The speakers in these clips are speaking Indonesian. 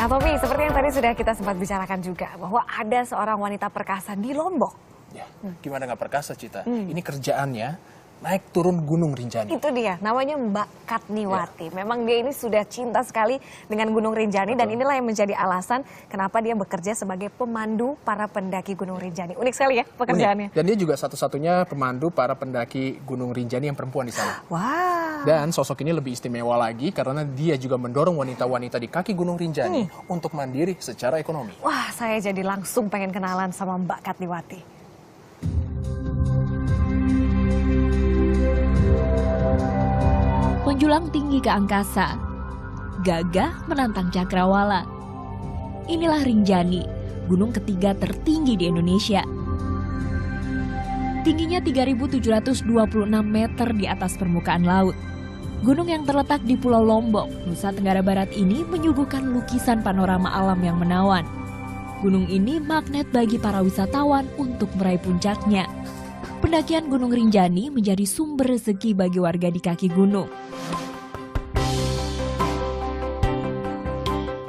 Nah Tommy, seperti yang tadi sudah kita sempat bicarakan juga, bahwa ada seorang wanita perkasa di Lombok. Ya, gimana nggak perkasa, Cita? Ini kerjaannya naik turun Gunung Rinjani. Itu dia, namanya Mbak Katniwati. Ya. Memang dia ini sudah cinta sekali dengan Gunung Rinjani. Dan inilah yang menjadi alasan kenapa dia bekerja sebagai pemandu para pendaki Gunung Rinjani. Unik sekali ya pekerjaannya. Unik. Dan dia juga satu-satunya pemandu para pendaki Gunung Rinjani yang perempuan di sana. Wow. Dan sosok ini lebih istimewa lagi karena dia juga mendorong wanita-wanita di kaki Gunung Rinjani untuk mandiri secara ekonomi. Wah, saya jadi langsung pengen kenalan sama Mbak Katniwati. Menjulang tinggi ke angkasa, gagah menantang cakrawala. Inilah Rinjani, gunung ketiga tertinggi di Indonesia. Tingginya 3.726 meter di atas permukaan laut. Gunung yang terletak di Pulau Lombok, Nusa Tenggara Barat ini menyuguhkan lukisan panorama alam yang menawan. Gunung ini magnet bagi para wisatawan untuk meraih puncaknya. Pendakian Gunung Rinjani menjadi sumber rezeki bagi warga di kaki gunung.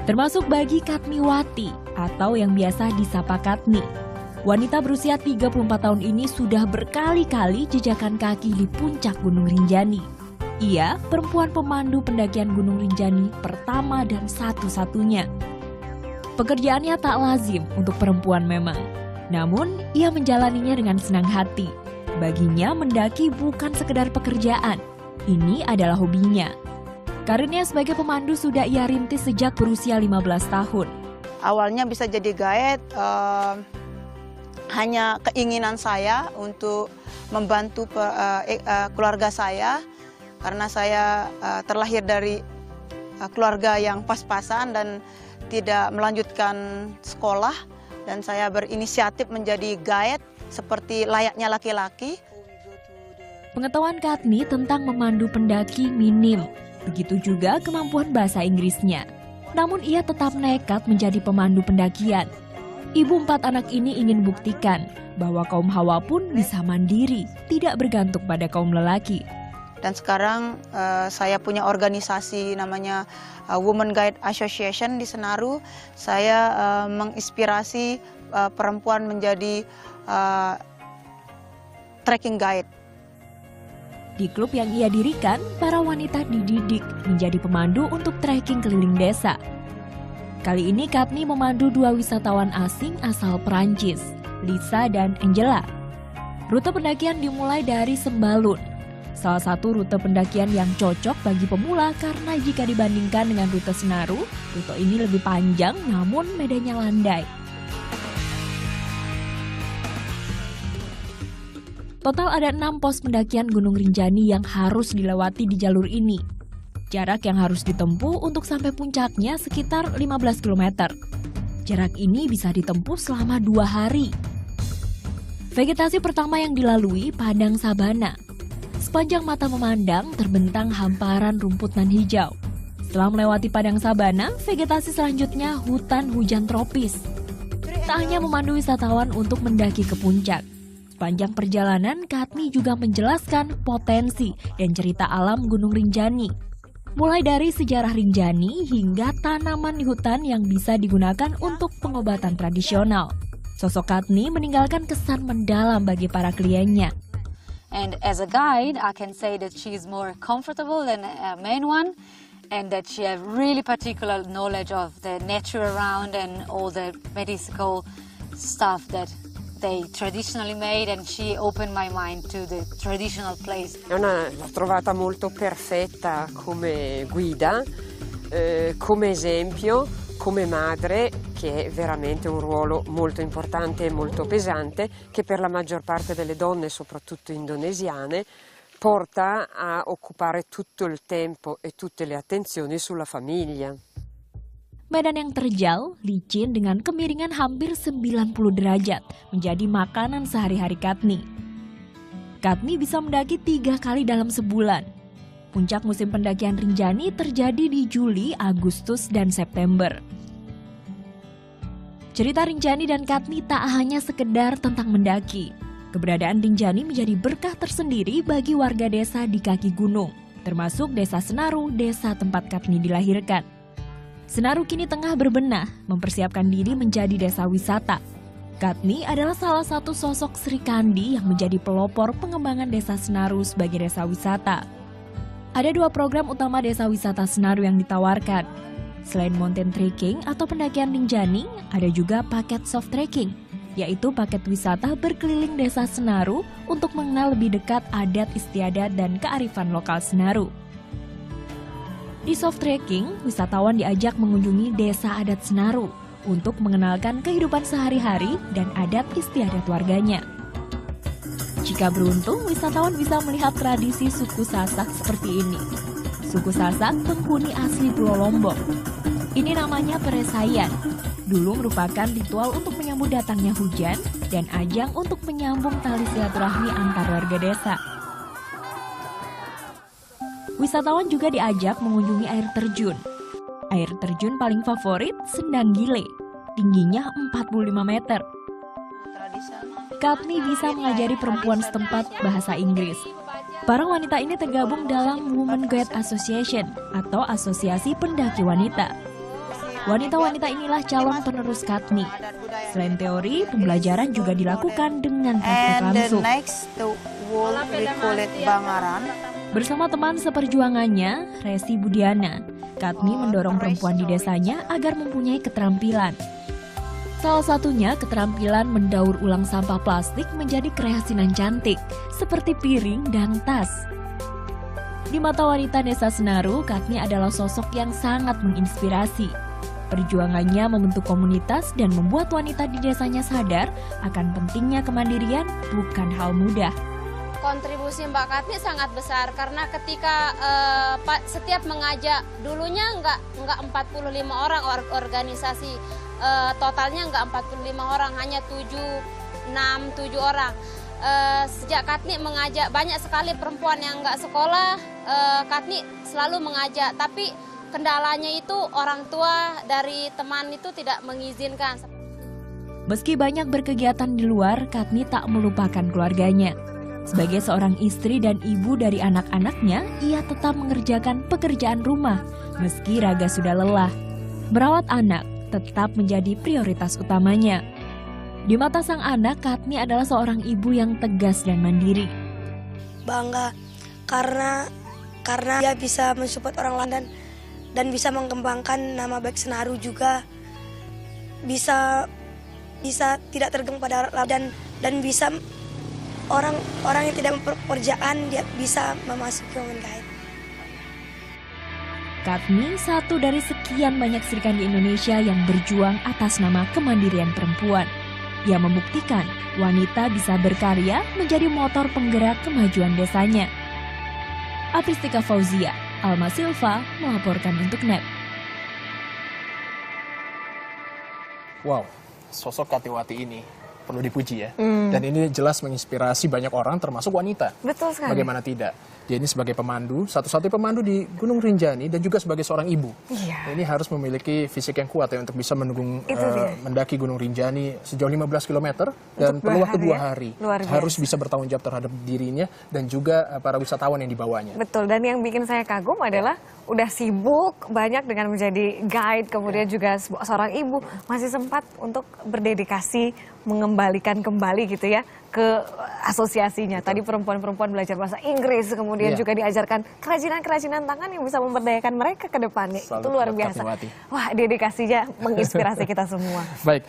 Termasuk bagi Katniwati atau yang biasa disapa Katni. Wanita berusia 34 tahun ini sudah berkali-kali jejakan kaki di puncak Gunung Rinjani. Ia perempuan pemandu pendakian Gunung Rinjani pertama dan satu-satunya. Pekerjaannya tak lazim untuk perempuan memang. Namun, ia menjalaninya dengan senang hati. Baginya mendaki bukan sekedar pekerjaan, ini adalah hobinya. Karirnya sebagai pemandu sudah ia rintis sejak berusia 15 tahun. Awalnya bisa jadi guide, hanya keinginan saya untuk membantu keluarga saya. Karena saya terlahir dari keluarga yang pas-pasan dan tidak melanjutkan sekolah. Dan saya berinisiatif menjadi guide seperti layaknya laki-laki. Pengetahuan Katni tentang memandu pendaki minim. Begitu juga kemampuan bahasa Inggrisnya. Namun ia tetap nekat menjadi pemandu pendakian. Ibu 4 anak ini ingin buktikan bahwa kaum hawa pun bisa mandiri, tidak bergantung pada kaum lelaki. Dan sekarang saya punya organisasi namanya Women Guide Association di Senaru. Saya menginspirasi perempuan menjadi trekking guide. Di klub yang ia dirikan, para wanita dididik menjadi pemandu untuk trekking keliling desa. Kali ini Katni memandu 2 wisatawan asing asal Perancis, Lisa dan Angela. Rute pendakian dimulai dari Sembalun, salah satu rute pendakian yang cocok bagi pemula karena jika dibandingkan dengan rute Senaru, rute ini lebih panjang namun medannya landai. Total ada 6 pos pendakian Gunung Rinjani yang harus dilewati di jalur ini. Jarak yang harus ditempuh untuk sampai puncaknya sekitar 15 km. Jarak ini bisa ditempuh selama 2 hari. Vegetasi pertama yang dilalui padang sabana. Sepanjang mata memandang terbentang hamparan rumput nan hijau. Setelah melewati padang sabana, vegetasi selanjutnya hutan hujan tropis. Tak hanya memandu wisatawan untuk mendaki ke puncak. Sepanjang perjalanan, Katni juga menjelaskan potensi dan cerita alam Gunung Rinjani. Mulai dari sejarah Rinjani hingga tanaman di hutan yang bisa digunakan untuk pengobatan tradisional. Sosok Katni meninggalkan kesan mendalam bagi para kliennya. And as a guide, I can say that she is more comfortable than a main one, and that she has really particular knowledge of the nature around and all the medical stuff that they traditionally made, and she opened my mind to the traditional place. L'ho trovata molto perfetta come guida, come esempio, come madre, che è veramente un ruolo molto importante e molto pesante, che per la maggior parte delle donne, soprattutto indonesiane, porta a occupare tutto il tempo e tutte le attenzioni sulla famiglia. Medan yang terjal, licin dengan kemiringan hampir 90 derajat menjadi makanan sehari-hari Katni. Katni bisa mendaki 3 kali dalam sebulan. Puncak musim pendakian Rinjani terjadi di Juli, Agustus, dan September. Cerita Rinjani dan Katni tak hanya sekedar tentang mendaki. Keberadaan Rinjani menjadi berkah tersendiri bagi warga desa di kaki gunung, termasuk Desa Senaru, desa tempat Katni dilahirkan. Senaru kini tengah berbenah, mempersiapkan diri menjadi desa wisata. Katni adalah salah satu sosok Sri Kandi yang menjadi pelopor pengembangan desa Senaru sebagai desa wisata. Ada 2 program utama desa wisata Senaru yang ditawarkan. Selain mountain trekking atau pendakian Rinjani, ada juga paket soft trekking, yaitu paket wisata berkeliling desa Senaru untuk mengenal lebih dekat adat istiadat dan kearifan lokal Senaru. Di soft trekking, wisatawan diajak mengunjungi desa adat Senaru untuk mengenalkan kehidupan sehari-hari dan adat istiadat warganya. Jika beruntung, wisatawan bisa melihat tradisi suku Sasak seperti ini. Suku Sasak penghuni asli Pulau Lombok. Ini namanya peresayan. Dulu merupakan ritual untuk menyambut datangnya hujan dan ajang untuk menyambung tali silaturahmi antar warga desa. Wisatawan juga diajak mengunjungi air terjun. Air terjun paling favorit Sendang Gile, tingginya 45 meter. Katni bisa mengajari perempuan setempat bahasa Inggris. Para wanita ini tergabung dalam Women Guide Association atau Asosiasi Pendaki Wanita. Wanita-wanita inilah calon penerus Katni. Selain teori, pembelajaran juga dilakukan dengan praktek langsung. Bersama teman seperjuangannya, Resi Budiana, Katni mendorong perempuan di desanya agar mempunyai keterampilan. Salah satunya keterampilan mendaur ulang sampah plastik menjadi kreasinan cantik, seperti piring dan tas. Di mata wanita desa Senaru, Katni adalah sosok yang sangat menginspirasi. Perjuangannya membentuk komunitas dan membuat wanita di desanya sadar akan pentingnya kemandirian bukan hal mudah. Kontribusi Mbak Katni sangat besar karena ketika setiap mengajak, dulunya nggak 45 orang organisasi, totalnya nggak 45 orang, hanya 7 orang. Sejak Katni mengajak, banyak sekali perempuan yang nggak sekolah, Katni selalu mengajak, tapi kendalanya itu orang tua dari teman itu tidak mengizinkan. Meski banyak berkegiatan di luar, Katni tak melupakan keluarganya. Sebagai seorang istri dan ibu dari anak-anaknya, ia tetap mengerjakan pekerjaan rumah meski raga sudah lelah. Merawat anak tetap menjadi prioritas utamanya. Di mata sang anak, Katni adalah seorang ibu yang tegas dan mandiri. Bangga karena dia bisa mensupport orang lain dan bisa mengembangkan nama baik Senaru juga, bisa tidak tergantung pada dan bisa orang yang tidak pekerjaan dia bisa memasuki Women Guide. Katni satu dari sekian banyak Sri Kandi di Indonesia yang berjuang atas nama kemandirian perempuan. Ia membuktikan wanita bisa berkarya menjadi motor penggerak kemajuan desanya. Apristika Fauzia, Alma Silva melaporkan untuk NET. Wow, sosok Katiwati ini perlu dipuji ya. Dan ini jelas menginspirasi banyak orang termasuk wanita. Betul sekali. Bagaimana tidak? Dia ini sebagai pemandu, satu-satunya pemandu di Gunung Rinjani dan juga sebagai seorang ibu. Iya. Ini harus memiliki fisik yang kuat ya untuk bisa mendaki Gunung Rinjani sejauh 15 km dan perlu waktu 2 hari. Harus bisa bertanggung jawab terhadap dirinya dan juga para wisatawan yang dibawanya. Betul, dan yang bikin saya kagum adalah udah sibuk banyak dengan menjadi guide, kemudian juga seorang ibu masih sempat untuk berdedikasi mengembalikan kembali gitu ya ke asosiasinya. Tadi perempuan-perempuan belajar bahasa Inggris, kemudian juga diajarkan kerajinan-kerajinan tangan yang bisa memberdayakan mereka ke depannya. Itu luar biasa. Wah, dedikasinya menginspirasi kita semua. Baik.